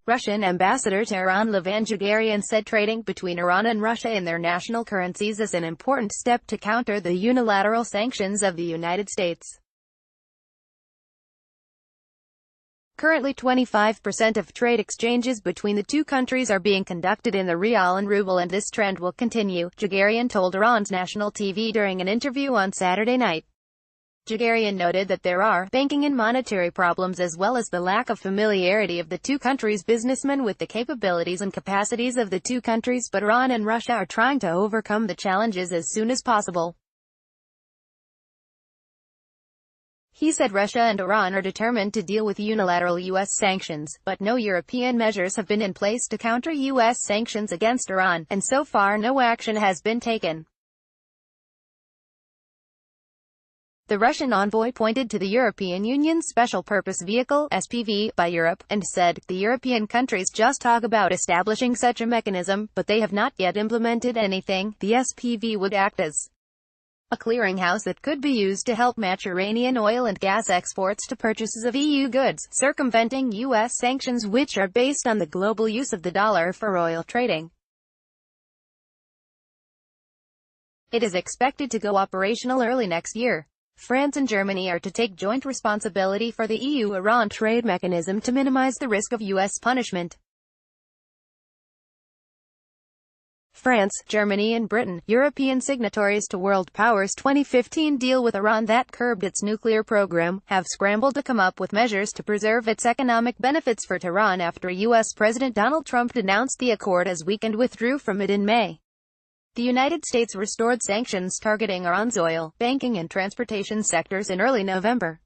Russian Ambassador Tehran Levan Jagarian said trading between Iran and Russia in their national currencies is an important step to counter the unilateral sanctions of the United States. Currently 25% of trade exchanges between the two countries are being conducted in the rial and ruble, and this trend will continue, Jagarian told Iran's national TV during an interview on Saturday night. Jagarian noted that there are banking and monetary problems as well as the lack of familiarity of the two countries' businessmen with the capabilities and capacities of the two countries, but Iran and Russia are trying to overcome the challenges as soon as possible. He said Russia and Iran are determined to deal with unilateral U.S. sanctions, but no European measures have been in place to counter U.S. sanctions against Iran, and so far no action has been taken. The Russian envoy pointed to the European Union's Special Purpose Vehicle (SPV) by Europe, and said, "The European countries just talk about establishing such a mechanism, but they have not yet implemented anything." The SPV would act as a clearinghouse that could be used to help match Iranian oil and gas exports to purchases of EU goods, circumventing U.S. sanctions which are based on the global use of the dollar for oil trading. It is expected to go operational early next year. France and Germany are to take joint responsibility for the EU-Iran trade mechanism to minimize the risk of U.S. punishment. France, Germany and Britain, European signatories to World Power's 2015 deal with Iran that curbed its nuclear program, have scrambled to come up with measures to preserve its economic benefits for Tehran after U.S. President Donald Trump denounced the accord as weak and withdrew from it in May. The United States restored sanctions targeting Iran's oil, banking and transportation sectors in early November.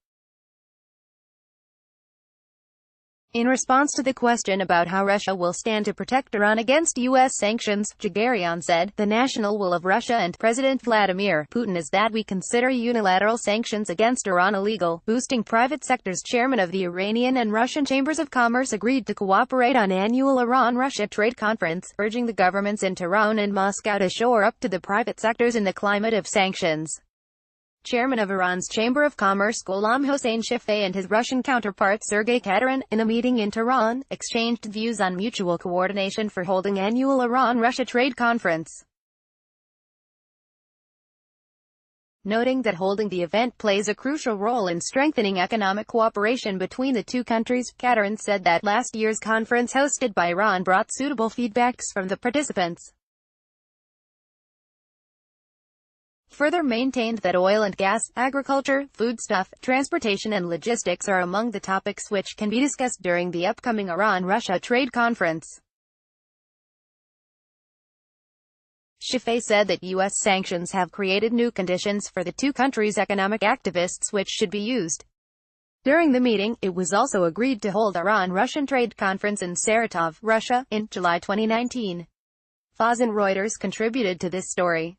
In response to the question about how Russia will stand to protect Iran against U.S. sanctions, Jagarian said, "The national will of Russia and President Vladimir Putin is that we consider unilateral sanctions against Iran illegal, boosting private sectors." Chairman of the Iranian and Russian Chambers of Commerce agreed to cooperate on annual Iran-Russia trade conference, urging the governments in Tehran and Moscow to shore up to the private sectors in the climate of sanctions. Chairman of Iran's Chamber of Commerce Gholam Hossein Shafei and his Russian counterpart Sergei Katarin, in a meeting in Tehran, exchanged views on mutual coordination for holding annual Iran-Russia trade conference. Noting that holding the event plays a crucial role in strengthening economic cooperation between the two countries, Katarin said that last year's conference hosted by Iran brought suitable feedbacks from the participants. Further maintained that oil and gas, agriculture, foodstuff, transportation and logistics are among the topics which can be discussed during the upcoming Iran-Russia trade conference. Shafei said that U.S. sanctions have created new conditions for the two countries' economic activists which should be used. During the meeting, it was also agreed to hold Iran-Russian trade conference in Saratov, Russia, in July 2019. Faz and Reuters contributed to this story.